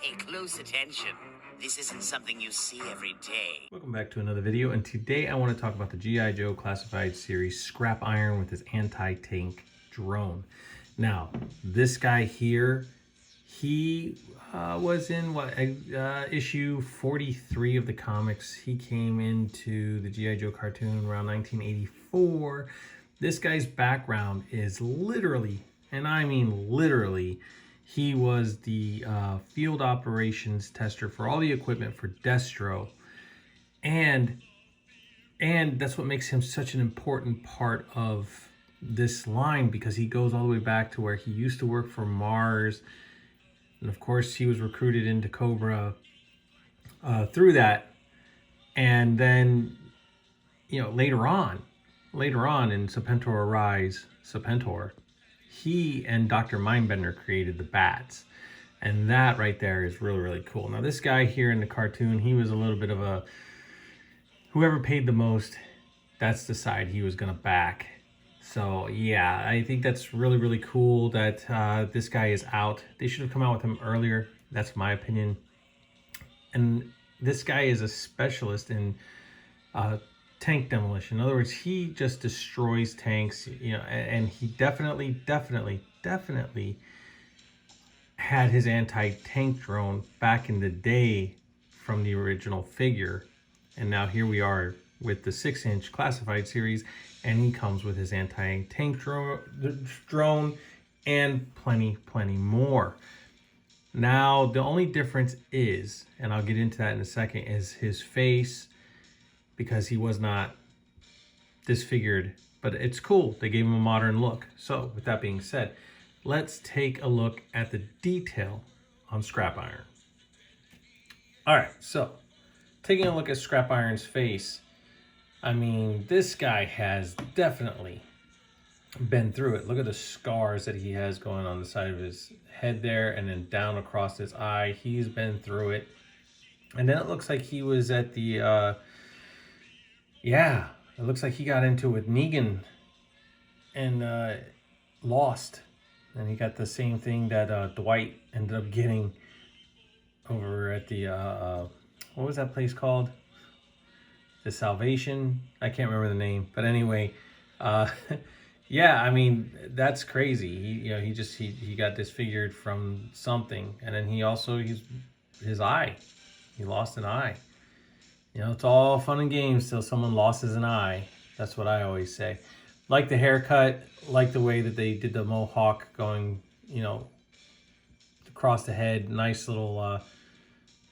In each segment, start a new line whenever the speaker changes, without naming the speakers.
Pay close attention. This isn't something you see every day.
Welcome back to another video, and today I want to talk about the G.I. Joe classified series Scrap Iron with his anti-tank drone. Now, this guy here, he was in issue 43 of the comics. He came into the G.I. Joe cartoon around 1984. This guy's background is literally, and I mean literally, he was the field operations tester for all the equipment for Destro. And that's what makes him such an important part of this line, because he goes all the way back to where he used to work for Mars. And of course, he was recruited into Cobra through that. And then, you know, later on in Serpentor Arise, Serpentor, he and Dr. Mindbender created the bats. And that right there is really, really cool. Now, this guy here in the cartoon, he was a little bit of a, whoever paid the most, that's the side he was going to back. So, yeah, I think that's really, really cool that this guy is out. They should have come out with him earlier. That's my opinion. And this guy is a specialist in tank demolition. In other words, he just destroys tanks, you know, and he definitely had his anti-tank drone back in the day from the original figure. And now here we are with the 6-inch classified series, and he comes with his anti-tank drone and plenty more. Now, the only difference is, and I'll get into that in a second, is his face, because he was not disfigured, but it's cool. They gave him a modern look. So with that being said, let's take a look at the detail on Scrap Iron. All right, so taking a look at Scrap Iron's face, I mean, this guy has definitely been through it. Look at the scars that he has going on the side of his head there, and then down across his eye. He's been through it. And then it looks like he was at the yeah, it looks like he got into it with Negan and lost. And he got the same thing that Dwight ended up getting over at the, what was that place called? The Salvation? I can't remember the name. But anyway, yeah, I mean, that's crazy. He got disfigured from something. And then he also, his eye. He lost an eye. You know, it's all fun and games till someone loses an eye. That's what I always say. Like the haircut, like the way that they did the mohawk going, you know, across the head. Nice little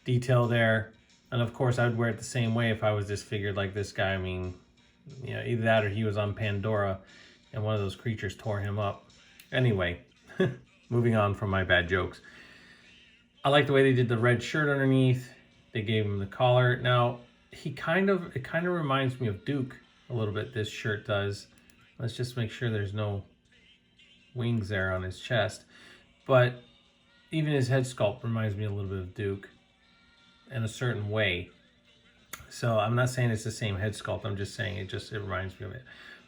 detail there. And of course, I would wear it the same way if I was disfigured like this guy. I mean, you know, either that or he was on Pandora and one of those creatures tore him up. Anyway, moving on from my bad jokes. I like the way they did the red shirt underneath. They gave him the collar. Now, it kind of reminds me of Duke a little bit, this shirt does. Let's just make sure there's no wings there on his chest. But even his head sculpt reminds me a little bit of Duke in a certain way. So I'm not saying it's the same head sculpt. I'm just saying it reminds me of it.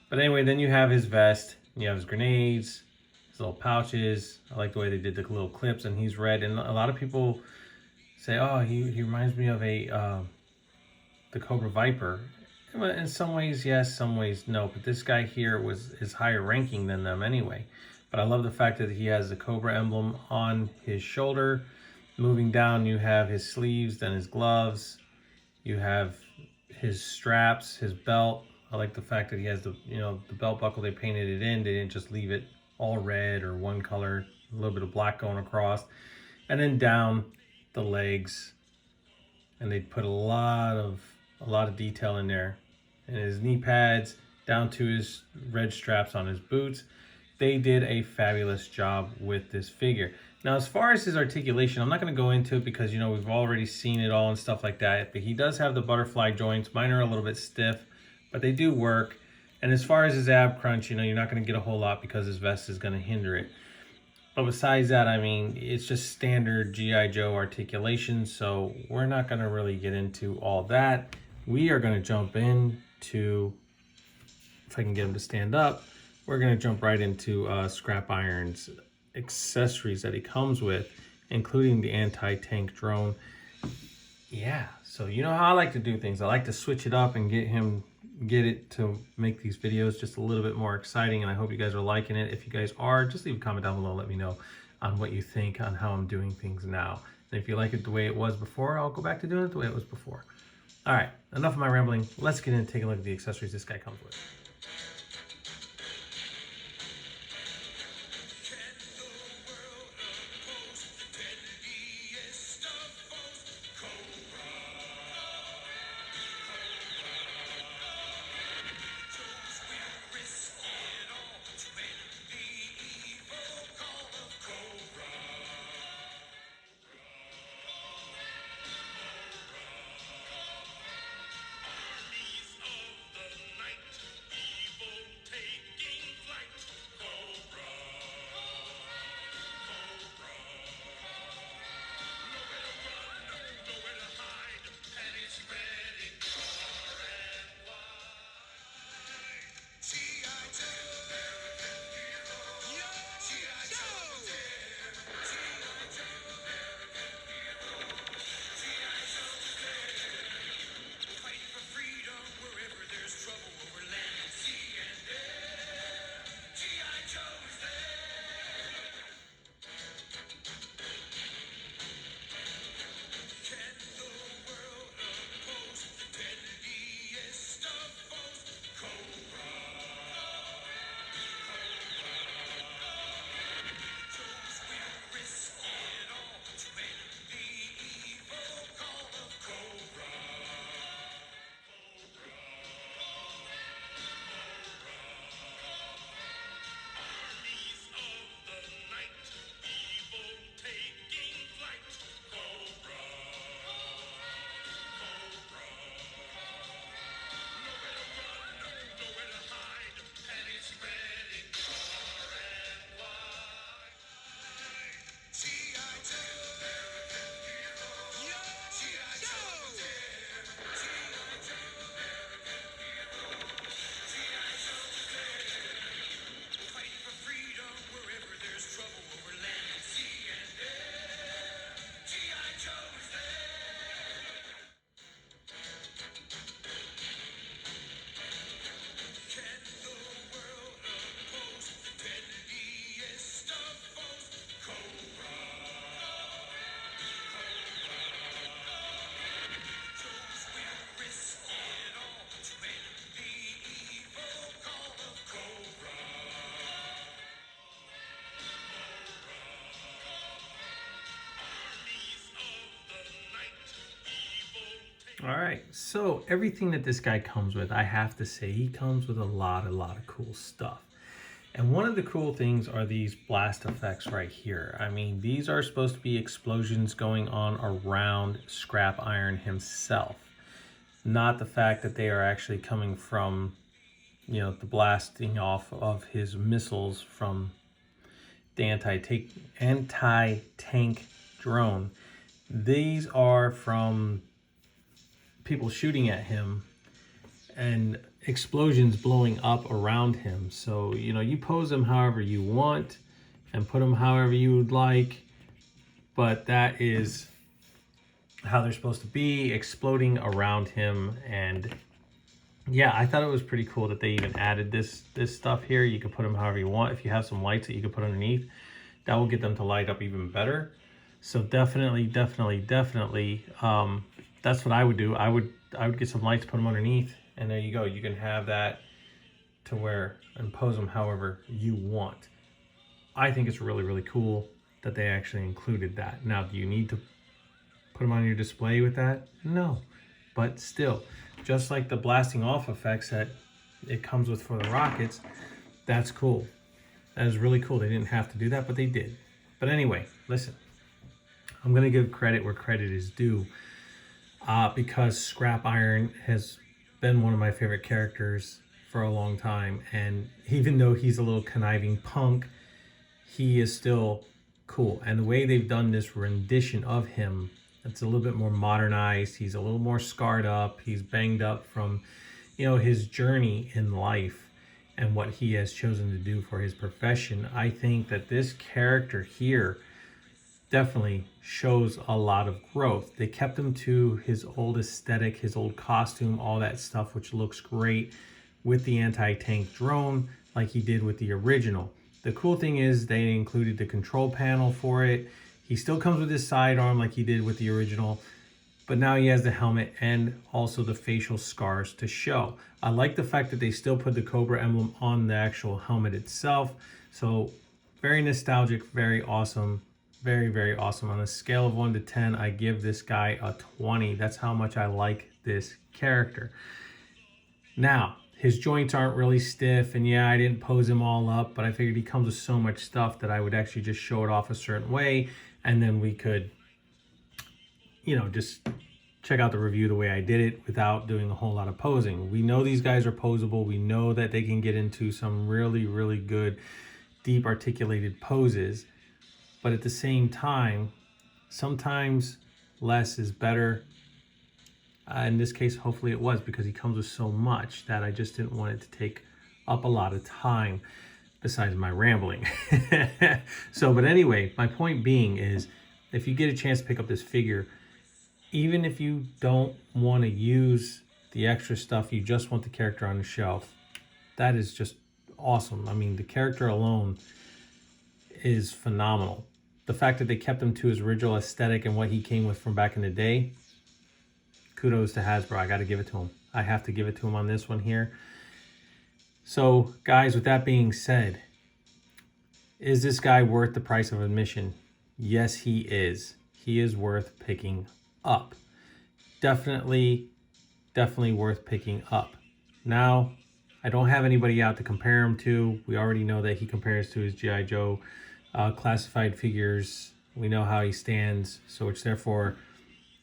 But anyway, then you have his vest. You have his grenades, his little pouches. I like the way they did the little clips, and he's red. And a lot of people say, oh, he reminds me of the Cobra Viper. In some ways, yes, some ways, no. But this guy here is higher ranking than them anyway. But I love the fact that he has the Cobra emblem on his shoulder. Moving down, you have his sleeves, then his gloves. You have his straps, his belt. I like the fact that he has the belt buckle. They painted it in. They didn't just leave it all red or one color. A little bit of black going across. And then down the legs. And they put a lot of detail in there. And his knee pads down to his red straps on his boots. They did a fabulous job with this figure. Now, as far as his articulation, I'm not going to go into it because, you know, we've already seen it all and stuff like that. But he does have the butterfly joints. Mine are a little bit stiff, but they do work. And as far as his ab crunch, you know, you're not going to get a whole lot because his vest is going to hinder it. But besides that, I mean, it's just standard G.I. Joe articulation. So we're not going to really get into all that. We are going to jump into, if I can get him to stand up, we're going to jump right into Scrap Iron's accessories that he comes with. including the anti-tank drone. Yeah, so you know how I like to do things. I like to switch it up and get it to make these videos just a little bit more exciting, and I hope you guys are liking it. If you guys are, just leave a comment down below, let me know on what you think on how I'm doing things now. And if you like it the way it was before, I'll go back to doing it the way it was before. All right, enough of my rambling. Let's get in and take a look at the accessories this guy comes with. All right, so everything that this guy comes with, I have to say, he comes with a lot of cool stuff. And one of the cool things are these blast effects right here. I mean, these are supposed to be explosions going on around Scrap Iron himself. Not the fact that they are actually coming from, you know, the blasting off of his missiles from the anti-tank drone. These are from people shooting at him and explosions blowing up around him. So, you know, you pose them however you want and put them however you would like, but that is how they're supposed to be, exploding around him. And yeah, I thought it was pretty cool that they even added this stuff here. You can put them however you want. If you have some lights that you can put underneath, that will get them to light up even better. So definitely, that's what I would do. I would get some lights, put them underneath, and there you go. You can have that to wear and pose them however you want. I think it's really cool that they actually included that. Now, do you need to put them on your display with that? No, but still, just like the blasting off effects that it comes with for the rockets, that's cool. That is really cool. They didn't have to do that, but they did. But anyway, listen, I'm gonna give credit where credit is due. Because Scrap Iron has been one of my favorite characters for a long time, and even though he's a little conniving punk, he is still cool. And the way they've done this rendition of him, it's a little bit more modernized. He's a little more scarred up. He's banged up from, you know, his journey in life and what he has chosen to do for his profession. I think that this character here definitely shows a lot of growth. They kept him to his old aesthetic, his old costume, all that stuff, which looks great with the anti-tank drone like he did with the original. The cool thing is they included the control panel for it. He still comes with his sidearm like he did with the original, but now he has the helmet and also the facial scars to show. I like the fact that they still put the Cobra emblem on the actual helmet itself. So very nostalgic, very awesome, very, very awesome. On a scale of 1 to 10, I give this guy a 20. That's how much I like this character. Now, his joints aren't really stiff, and yeah, I didn't pose him all up, but I figured he comes with so much stuff that I would actually just show it off a certain way, and then we could, just check out the review the way I did it without doing a whole lot of posing. We know these guys are posable. We know that they can get into some really, really good, deep articulated poses, but at the same time, sometimes less is better. In this case, hopefully it was, because he comes with so much that I just didn't want it to take up a lot of time besides my rambling. But anyway, my point being is, if you get a chance to pick up this figure, even if you don't want to use the extra stuff, you just want the character on the shelf, that is just awesome. I mean, the character alone is phenomenal. The fact that they kept him to his original aesthetic and what he came with from back in the day, kudos to Hasbro. I got to give it to him. I have to give it to him on this one here. So, guys, with that being said, is this guy worth the price of admission? Yes, he is. He is worth picking up. Definitely worth picking up. Now, I don't have anybody out to compare him to. We already know that he compares to his G.I. Joe classified figures. We know how he stands. So it's therefore,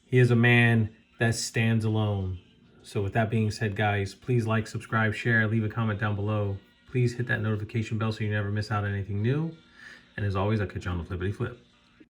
he is a man that stands alone. So with that being said, guys, please like, subscribe, share, leave a comment down below. Please hit that notification bell so you never miss out on anything new. And as always, I'll catch you on the flippity flip.